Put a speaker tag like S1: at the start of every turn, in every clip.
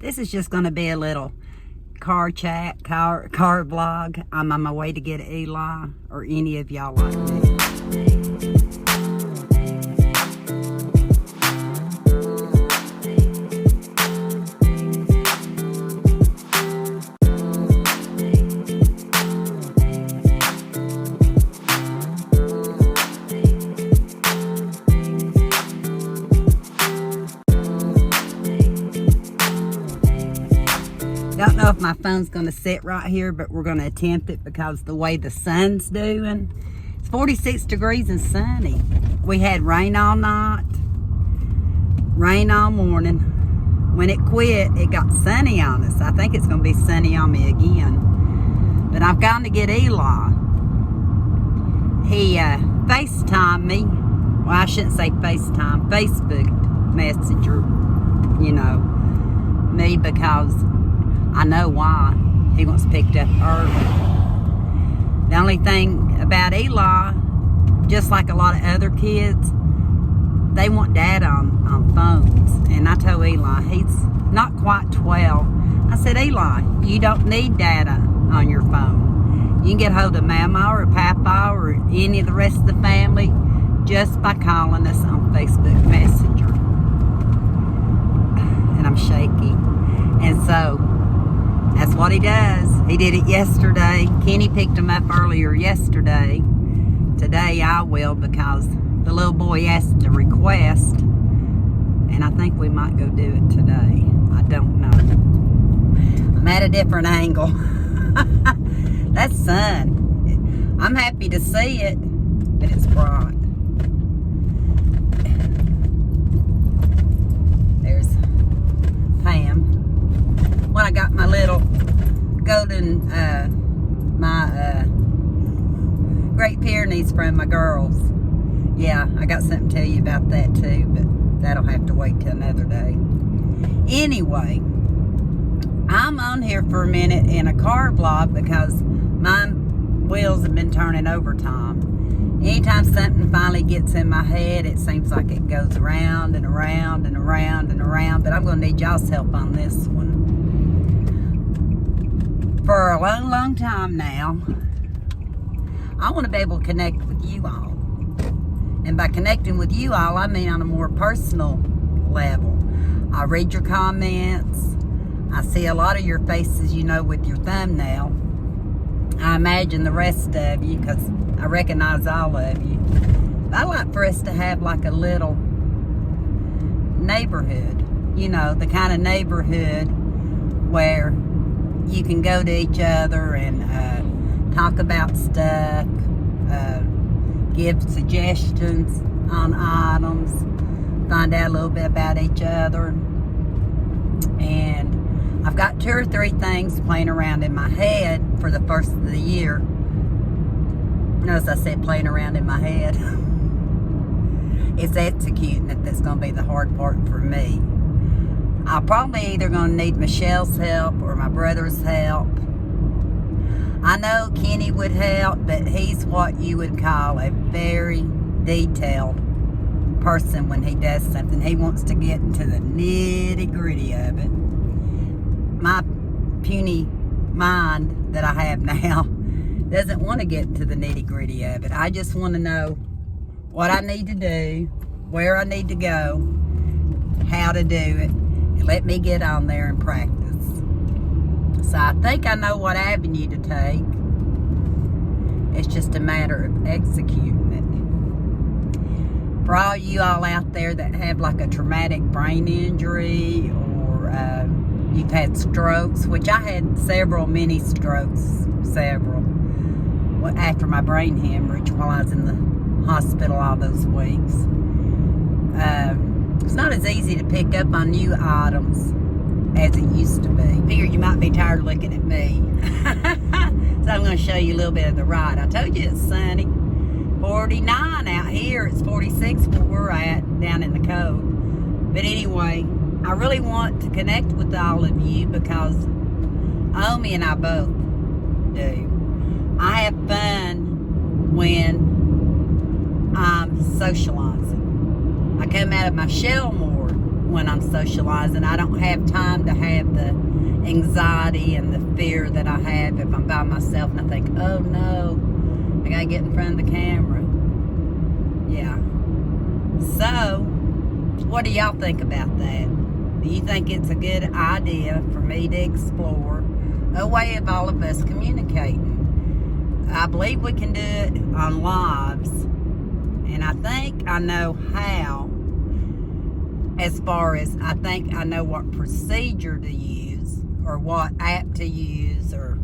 S1: This is just going to be a little car chat, car vlog. I'm on my way to get Eli, or any of y'all like me. Don't know if my phone's going to sit right here, but we're going to attempt it because the way the sun's doing. It's 46 degrees and sunny. We had rain all night, rain all morning. When it quit, it got sunny on us. I think it's going to be sunny on me again. But I've gone to get Eli. He FaceTimed me. Well, I shouldn't say FaceTime. Facebook Messenger, you know, me, because I know why. He wants picked up early. The only thing about Eli, just like a lot of other kids, they want data on phones. And I told Eli, he's not quite 12. I said, Eli, you don't need data on your phone. You can get hold of Mama or Papa or any of the rest of the family just by calling us on Facebook Messenger. And I'm shaky. And so that's what he does. He did it yesterday. Kenny picked him up earlier yesterday. Today I will, because the little boy asked a request, and I think we might go do it today. I don't know. I'm at a different angle. That's sun. I'm happy to see it, but it's bright. There's Pam. When I got my little golden, my Great Pyrenees from my girls. Yeah, I got something to tell you about that too, but that'll have to wait till another day. Anyway, I'm on here for a minute in a car vlog because my wheels have been turning overtime. Anytime something finally gets in my head, it seems like it goes around and around and around and around, but I'm going to need y'all's help on this one. For a long, long time now, I want to be able to connect with you all. And by connecting with you all, I mean on a more personal level. I read your comments. I see a lot of your faces, you know, with your thumbnail. I imagine the rest of you, because I recognize all of you. I like for us to have like a little neighborhood. You know, the kind of neighborhood where you can go to each other and talk about stuff, give suggestions on items, find out a little bit about each other. And I've got 2 or 3 things playing around in my head for the first of the year. Notice I said playing around in my head. It's executing it that's going to be the hard part for me. I'm probably either going to need Michelle's help or my brother's help. I know Kenny would help, but he's what you would call a very detailed person when he does something. He wants to get into the nitty-gritty of it. My puny mind that I have now doesn't want to get into the nitty-gritty of it. I just want to know what I need to do, where I need to go, how to do it. Let me get on there and practice. So I think I know what avenue to take. It's just a matter of executing it. For all you all out there that have like a traumatic brain injury, or you've had strokes, which I had several mini strokes, after my brain hemorrhage while I was in the hospital all those weeks. It's not as easy to pick up on new items as it used to be. Figure you might be tired of looking at me. So I'm going to show you a little bit of the ride. I told you it's sunny. 49 out here. It's 46 where we're at down in the cove. But anyway, I really want to connect with all of you because Omi and I both do. I have fun when I'm socializing. I come out of my shell more when I'm socializing. I don't have time to have the anxiety and the fear that I have if I'm by myself and I think, oh no, I gotta get in front of the camera. Yeah. So, what do y'all think about that? Do you think it's a good idea for me to explore a way of all of us communicating? I believe we can do it on lives, and I think I know how. As far as I think I know what procedure to use or what app to use or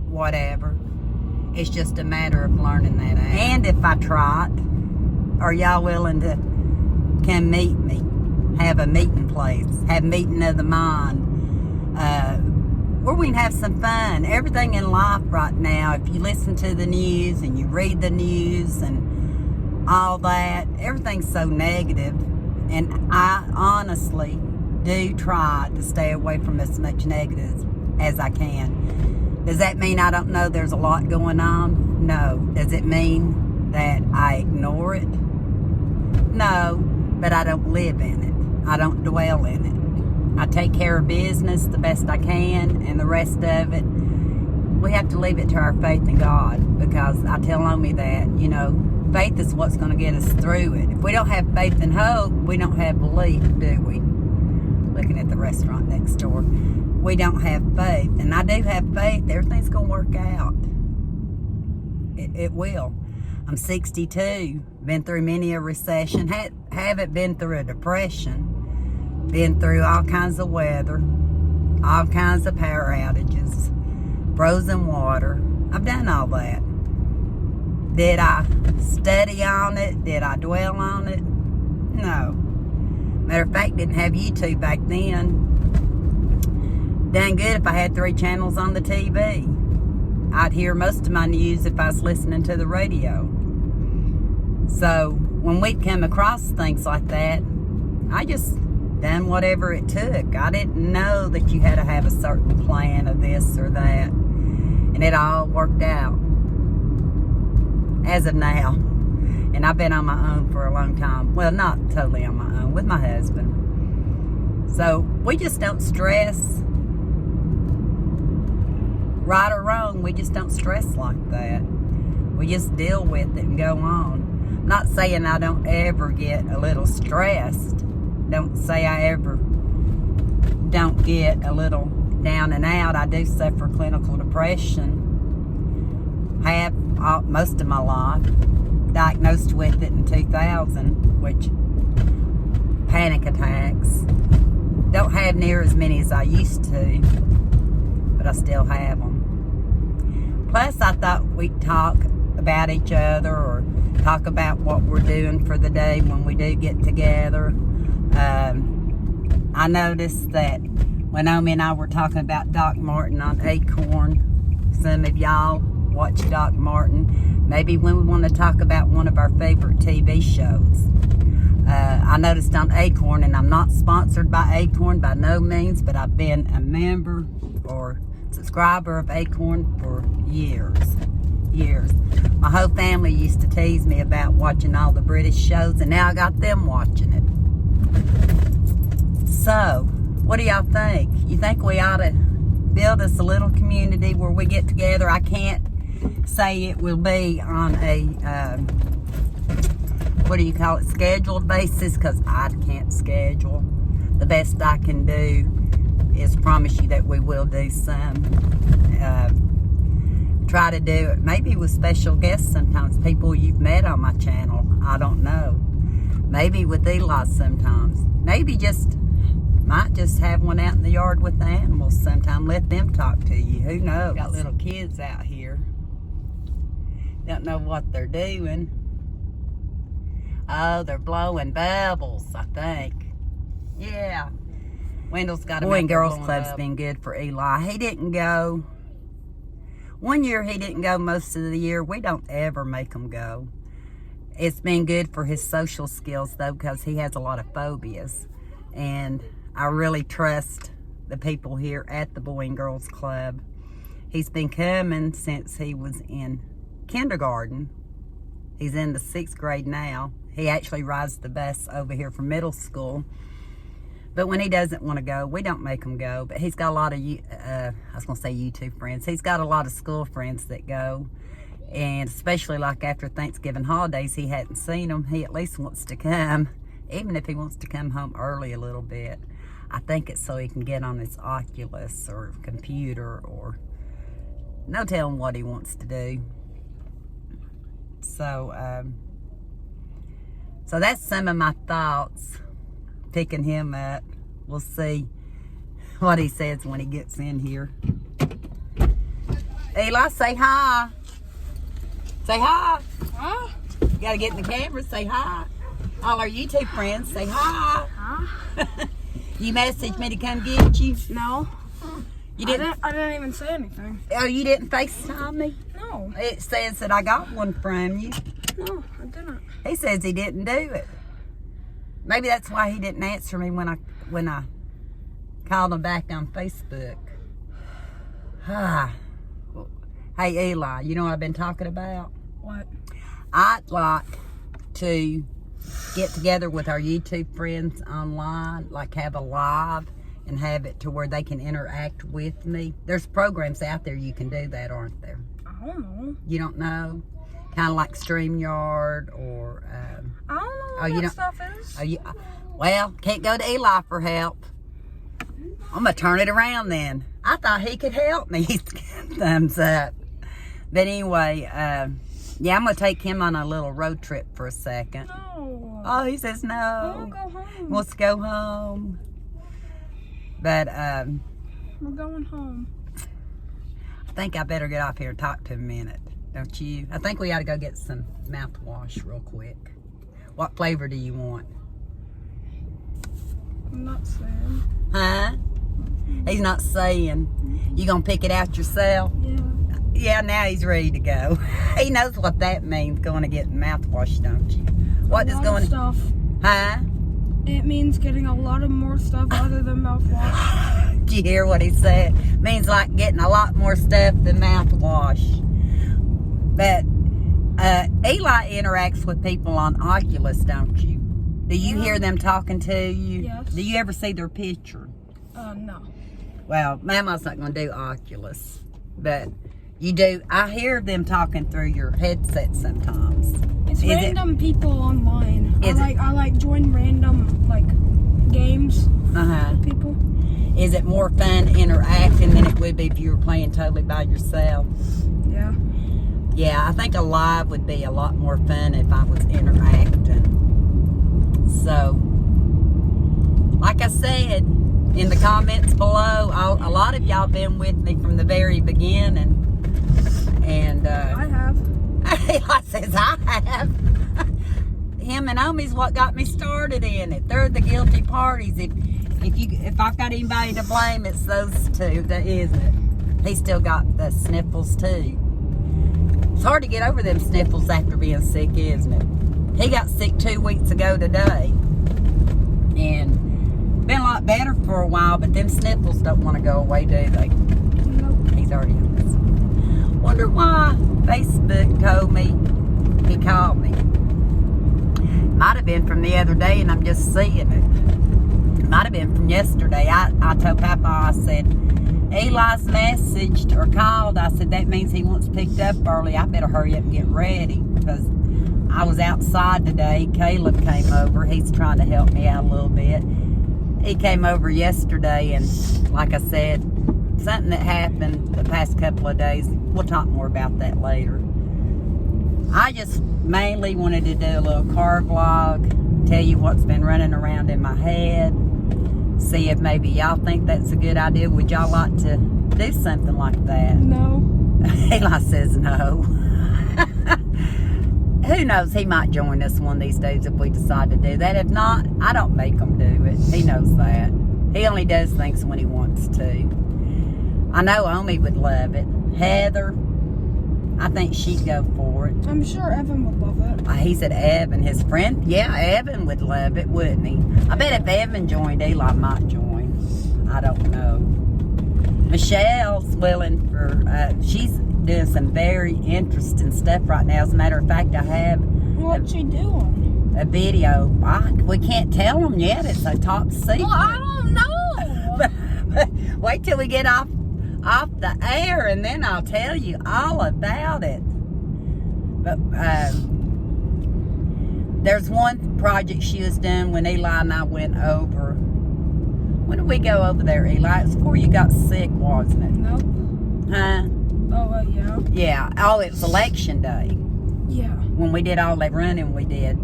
S1: whatever. It's just a matter of learning that app. And if I try it, are y'all willing to come meet me? Have a meeting place, have meeting of the mind, where we can have some fun. Everything in life right now, if you listen to the news and you read the news and all that, everything's so negative. And I honestly do try to stay away from as much negative as I can. Does that mean I don't know there's a lot going on? No. Does it mean that I ignore it? No, but I don't live in it. I don't dwell in it. I take care of business the best I can, and the rest of it, we have to leave it to our faith in God, because I tell Omi that, you know, faith is what's going to get us through it. If we don't have faith and hope, we don't have belief, do we? Looking at the restaurant next door. We don't have faith. And I do have faith. Everything's going to work out. It will. I'm 62. Been through many a recession. Haven't been through a depression. Been through all kinds of weather. All kinds of power outages. Frozen water. I've done all that. Did I study on it? Did I dwell on it? No. Matter of fact, didn't have YouTube back then. Done good if I had 3 channels on the TV. I'd hear most of my news if I was listening to the radio. So when we'd come across things like that, I just done whatever it took. I didn't know that you had to have a certain plan of this or that. And it all worked out. As of now. And I've been on my own for a long time. Well, not totally on my own, with my husband. So we just don't stress. Right or wrong, we just don't stress like that. We just deal with it and go on. I'm not saying I don't ever get a little stressed. Don't say I ever don't get a little down and out. I do suffer clinical depression. Have most of my life. Diagnosed with it in 2000, which panic attacks. Don't have near as many as I used to, but I still have them. Plus, I thought we'd talk about each other or talk about what we're doing for the day when we do get together. I noticed that when Omi and I were talking about Doc Martin on Acorn, some of y'all watch Doc Martin. Maybe when we want to talk about one of our favorite TV shows. I noticed on Acorn, and I'm not sponsored by Acorn by no means, but I've been a member or subscriber of Acorn for years. My whole family used to tease me about watching all the British shows, and now I got them watching it. So, what do y'all think? You think we ought to build us a little community where we get together? I can't say it will be on a scheduled basis, because I can't schedule. The best I can do is promise you that we will do some. Try to do it maybe with special guests sometimes, people you've met on my channel. I don't know. Maybe with Eli sometimes. Maybe might just have one out in the yard with the animals sometime. Let them talk to you. Who knows? Got little kids out here. Don't know what they're doing. Oh, they're blowing bubbles, I think. Yeah. Wendell's got a Boy and Girls Club's been good for Eli. He didn't go. One year he didn't go most of the year. We don't ever make him go. It's been good for his social skills, though, because he has a lot of phobias. And I really trust the people here at the Boy and Girls Club. He's been coming since he was in kindergarten. He's in the 6th grade now. He actually rides the bus over here from middle school. But when he doesn't want to go, we don't make him go. But he's got a lot of, I was going to say YouTube friends. He's got a lot of school friends that go. And especially like after Thanksgiving holidays, he hadn't seen them. He at least wants to come, even if he wants to come home early a little bit. I think it's so he can get on his Oculus or computer or no telling what he wants to do. So, so that's some of my thoughts picking him up. We'll see what he says when he gets in here. Eli, say hi. Say hi.
S2: Huh?
S1: You gotta get in the camera, say hi. All our YouTube friends, say hi.
S2: Huh?
S1: You messaged me to come get you?
S2: No.
S1: You didn't?
S2: I didn't even say anything.
S1: Oh, you didn't FaceTime me?
S2: No.
S1: It says that I got one from you.
S2: No, I didn't.
S1: He says he didn't do it. Maybe that's why he didn't answer me when I called him back on Facebook. Hey Eli, you know what I've been talking about?
S2: What?
S1: I'd like to get together with our YouTube friends online, like have a live and have it to where they can interact with me. There's programs out there you can do that, aren't there?
S2: I don't know.
S1: You don't know? Kind of like StreamYard or...
S2: I don't know what that stuff is.
S1: Well, can't go to Eli for help. I'm going to turn it around then. I thought he could help me. Thumbs up. But anyway, yeah, I'm going to take him on a little road trip for a second.
S2: No.
S1: Oh, he says no.
S2: I want to go home.
S1: Wants to go home. But
S2: We're going home.
S1: I think I better get off here and talk to him a minute. Don't you? I think we ought to go get some mouthwash real quick. What flavor do you want?
S2: I'm not saying.
S1: Huh? He's not saying. You gonna pick it out yourself?
S2: Yeah.
S1: Yeah, now he's ready to go. He knows what that means, going to get mouthwash, don't you? What does going...
S2: stuff.
S1: Huh?
S2: It means getting a lot of more stuff other than mouthwash.
S1: Did you hear what he said? Means like getting a lot more stuff than mouthwash. But Eli interacts with people on Oculus, don't you? Do you hear them talking to you?
S2: Yes.
S1: Do you ever see their picture?
S2: No.
S1: Well, Mama's not going to do Oculus, but you do. I hear them talking through your headset sometimes.
S2: It's random people online. I like join random like games with people.
S1: Is it more fun interacting than it would be if you were playing totally by yourself?
S2: Yeah.
S1: Yeah, I think a live would be a lot more fun if I was interacting. So, like I said in the comments below, a lot of y'all been with me from the very beginning. And
S2: I have.
S1: Eli says I have. Him and Omi's what got me started in it. They're the guilty parties. If I've got anybody to blame, it's those two, isn't it? He still got the sniffles too. It's hard to get over them sniffles after being sick, isn't it? He got sick 2 weeks ago today. And been a lot better for a while, but them sniffles don't want to go away, do they?
S2: Nope.
S1: He's already on this. Wonder why Facebook told me he called me. Might have been from the other day and I'm just seeing it. Might have been from yesterday. I told Papa, I said, Eli's messaged or called. I said, that means he wants picked up early. I better hurry up and get ready because I was outside today. Caleb came over. He's trying to help me out a little bit. He came over yesterday and like I said, something that happened the past couple of days. We'll talk more about that later. I just mainly wanted to do a little car vlog, tell you what's been running around in my head, see if maybe y'all think that's a good idea. Would y'all like to do something like that?
S2: No.
S1: Eli says no. Who knows, he might join us one of these days if we decide to do that. If not, I don't make him do it. He knows that. He only does things when he wants to. I know Omi would love it. Heather, I think she'd go for it.
S2: I'm sure Evan would love it.
S1: He said Evan, his friend. Yeah, Evan would love it, wouldn't he? I bet if Evan joined, Eli might join. I don't know. Michelle's willing for, she's doing some very interesting stuff right now. As a matter of fact, I have.
S2: What's she doing?
S1: a video. We can't tell them yet. It's a top secret.
S2: Well, I don't know.
S1: Wait till we get off the air, and then I'll tell you all about it. But there's one project she was doing when Eli and I went over. When did we go over there, Eli? It was before you got sick, wasn't it?
S2: Nope.
S1: Huh?
S2: Oh, yeah.
S1: Yeah. Oh, it was election day.
S2: Yeah.
S1: When we did all that running we did.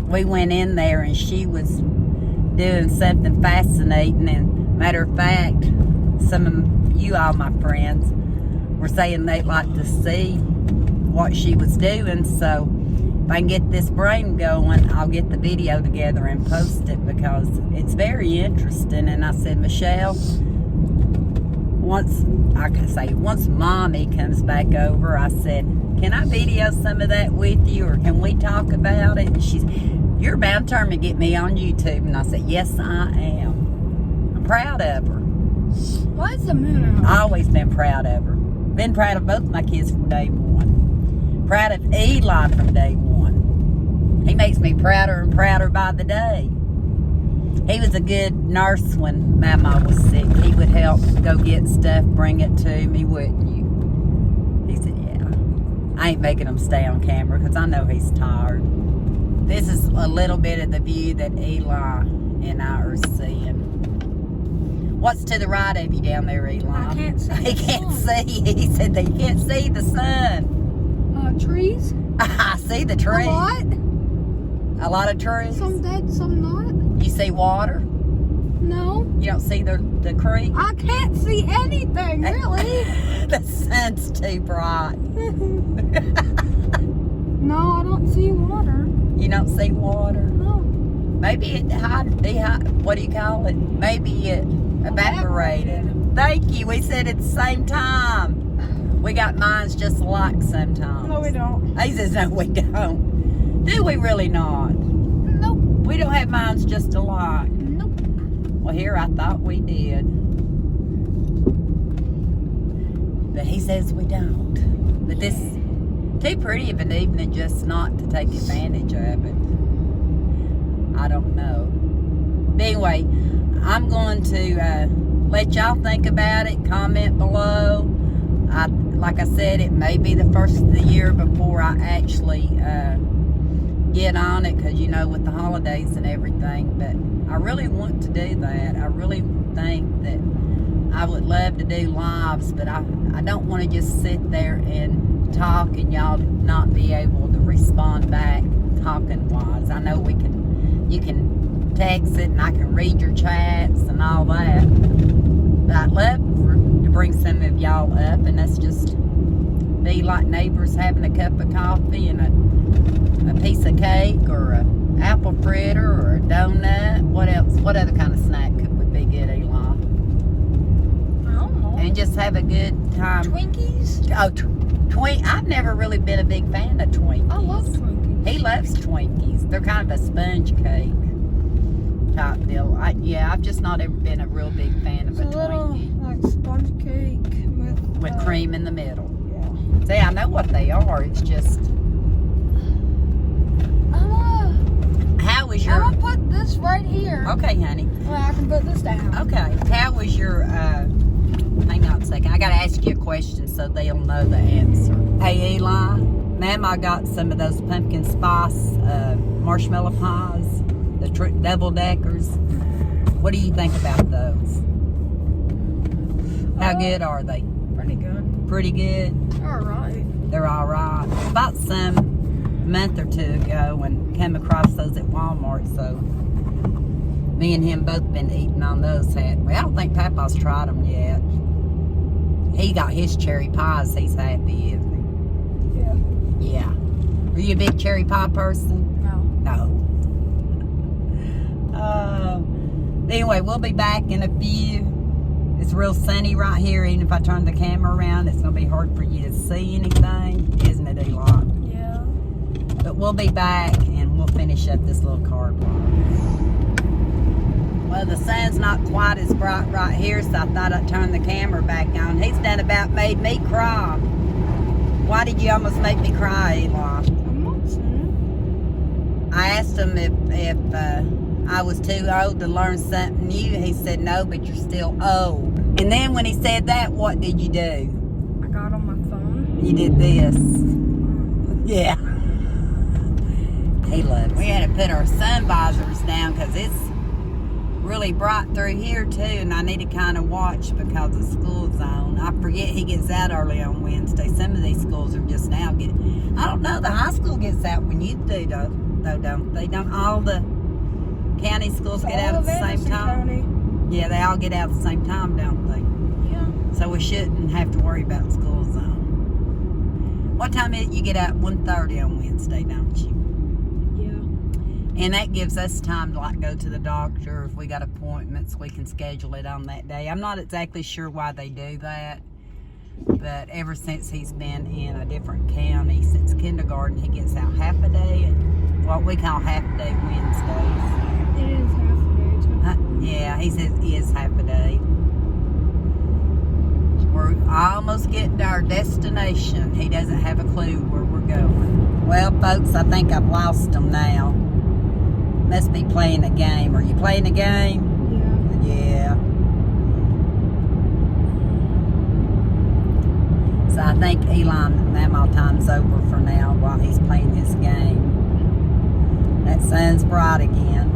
S1: We went in there and she was doing something fascinating. And matter of fact, some of you all, my friends, were saying they'd like to see what she was doing. So if I can get this brain going, I'll get the video together and post it because it's very interesting. And I said, Michelle, once Mommy comes back over, I said, can I video some of that with you, or can we talk about it? And she's, you're about to turn to get me on YouTube. And I said, yes, I am. I'm proud of her.
S2: Why is the moon out?
S1: I've always been proud of her. Been proud of both my kids from day one. Proud of Eli from day one. He makes me prouder and prouder by the day. He was a good nurse when Mama was sick. He would help go get stuff, bring it to me, wouldn't you? He said, yeah. I ain't making him stay on camera because I know he's tired. This is a little bit of the view that Eli and I are seeing. What's to the right of you down there, Eli?
S2: I can't see.
S1: He can't see. He said that he can't see the sun.
S2: Trees?
S1: I see the trees.
S2: A lot?
S1: A lot of trees?
S2: Some dead, some not.
S1: You see water?
S2: No.
S1: You don't see the creek?
S2: I can't see anything, really.
S1: The sun's too bright.
S2: No, I don't see water.
S1: You don't see water?
S2: No.
S1: Maybe it what do you call it? Maybe it evaporated. Thank you. We said at the same time. We got minds just alike sometimes.
S2: No, we don't.
S1: He says, no, we don't. Do we really not?
S2: Nope.
S1: We don't have minds just alike.
S2: Nope.
S1: Well, here I thought we did. But he says we don't. But this is too pretty of an evening just not to take advantage of it. I don't know. But anyway, I'm going to let y'all think about it. Comment below. Like I said, it may be the first of the year before I actually get on it, because you know, with the holidays and everything. But I really want to do that. I really think that I would love to do lives, but I don't want to just sit there and talk and y'all not be able to respond back talking wise. I know you can text it and I can read your chats and all that. But I'd love to bring some of y'all up, and that's just be like neighbors having a cup of coffee and a piece of cake or a apple fritter or a donut. What else? What other kind of snack would be good, Eli?
S2: I don't know.
S1: And just have a good time.
S2: Twinkies?
S1: Oh, I've never really been a big fan of Twinkies.
S2: I love Twinkies.
S1: He loves Twinkies. They're kind of a sponge cake type deal. I've just not ever been a real big fan of a Twinkie.
S2: Like sponge cake
S1: With cream in the middle.
S2: Yeah.
S1: See, I know what they are. It's just. How was your?
S2: I'm gonna put this right here.
S1: Okay, honey.
S2: Well, I can put this down.
S1: Okay. How was your? Hang on a second. I gotta ask you a question so they'll know the answer. Hey, Eli. Ma'am, I got some of those pumpkin spice marshmallow pies, the double deckers. What do you think about those? How good are they?
S2: Pretty good.
S1: Pretty good.
S2: All right.
S1: They're all right. Bought some a month or two ago and came across those at Walmart, so me and him both been eating on those. I don't think Papa's tried them yet. He got his cherry pies. He's happy, isn't he?
S2: Yeah.
S1: Yeah. Are you a big cherry pie person?
S2: No.
S1: No. Anyway, we'll be back in a few. It's real sunny right here. Even if I turn the camera around, it's going to be hard for you to see anything, isn't it, Eli?
S2: Yeah.
S1: But we'll be back and we'll finish up this little car block. Well, the sun's not quite as bright right here, so I thought I'd turn the camera back on. He's done about made me cry. Why did you almost make me cry, Eli?
S2: I'm not saying.
S1: I asked him if I was too old to learn something new. He said, no, but you're still old. And then when he said that, what did you do?
S2: I got on my phone.
S1: You did this. Yeah. He loves. We had to put our sun visors down because it's really bright through here too, and I need to kind of watch because the school zone. I forget he gets out early on Wednesday. Some of these schools are just now getting. I don't know. The high school gets out when you do, though, don't they? Don't all the county schools get out at the same time?
S2: County.
S1: Yeah, they all get out at the same time, don't they?
S2: Yeah.
S1: So we shouldn't have to worry about school zone. What time is it? You get out 1:30 on Wednesday, don't you? And that gives us time to like go to the doctor. If we got appointments, we can schedule it on that day. I'm not exactly sure why they do that, but ever since he's been in a different county, since kindergarten, he gets out half a day, what we call half a day Wednesdays.
S2: It is half a day too.
S1: Yeah, he says it is half a day. We're almost getting to our destination. He doesn't have a clue where we're going. Well, folks, I think I've lost him now. Must be playing a game. Are you playing a game?
S2: Yeah.
S1: Yeah. So I think Elon, Mamaw time's over for now while he's playing his game. That sun's bright again.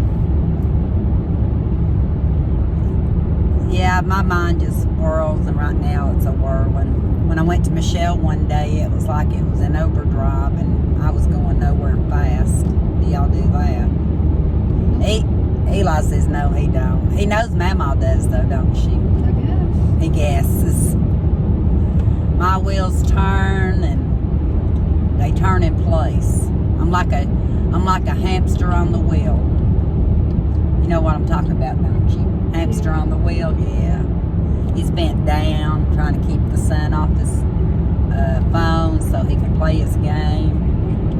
S1: Yeah, my mind just whirls, and right now it's a whirling. When I went to Michelle one day, it was like it was in overdrive, and I was going nowhere fast. Do y'all do that? Eli says no, he don't. He knows Mamaw does though, don't she?
S2: I guess.
S1: He guesses. My wheels turn and they turn in place. I'm like a hamster on the wheel. You know what I'm talking about, don't you? Hamster on the wheel, yeah. He's bent down, trying to keep the sun off his phone so he can play his game.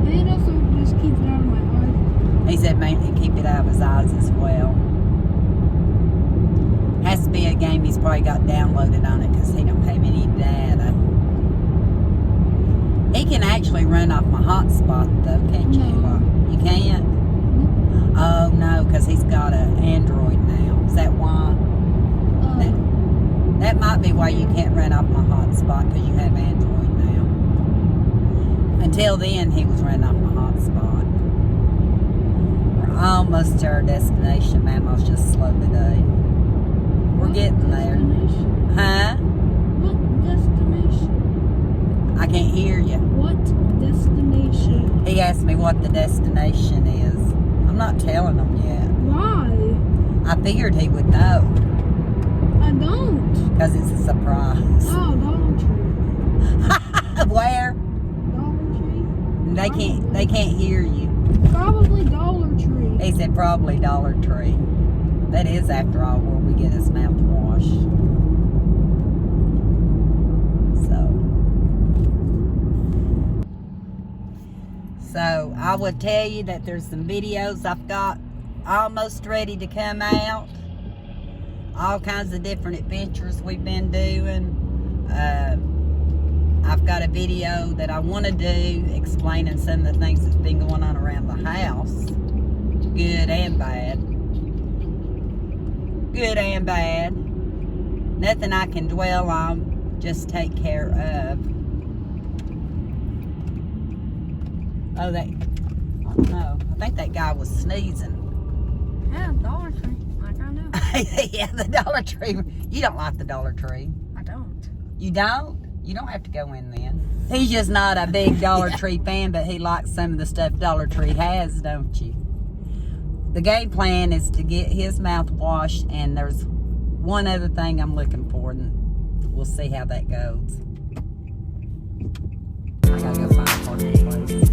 S2: And also just keep it out of my eyes.
S1: He said mainly keep it out of his eyes as well. Has to be a game he's probably got downloaded on it because he don't have any data. He can actually run off my hotspot though, can't you?
S2: No.
S1: You can't? Oh no, because he's got an Android now. Is that why? That might be why you can't run off my hotspot, because you have Android now. Until then, he was running off my hotspot. We're almost to our destination. Mamaw's just slow today. We're getting there. Huh?
S2: What destination?
S1: I can't hear you.
S2: What destination?
S1: He asked me what the destination is. I'm not telling him yet.
S2: Why?
S1: I figured he would know.
S2: I don't.
S1: Because it's a surprise.
S2: Oh, Dollar Tree.
S1: Where?
S2: Dollar Tree?
S1: They can't hear you.
S2: Probably Dollar Tree.
S1: He said probably Dollar Tree. That is, after all, where we get his mouthwash. So I would tell you that there's some videos I've got almost ready to come out. All kinds of different adventures we've been doing. I've got a video that I want to do explaining some of the things that's been going on around the house. Good and bad. Good and bad. Nothing I can dwell on, just take care of. Oh, I don't know. I think that guy was sneezing.
S2: Yeah, Dollar Tree. Like I know.
S1: Yeah, the Dollar Tree. You don't like the Dollar Tree.
S2: I don't.
S1: You don't? You don't have to go in then. He's just not a big Dollar Tree fan, but he likes some of the stuff Dollar Tree has, don't you? The game plan is to get his mouth washed, and there's one other thing I'm looking for, and we'll see how that goes. I gotta go find a parking place.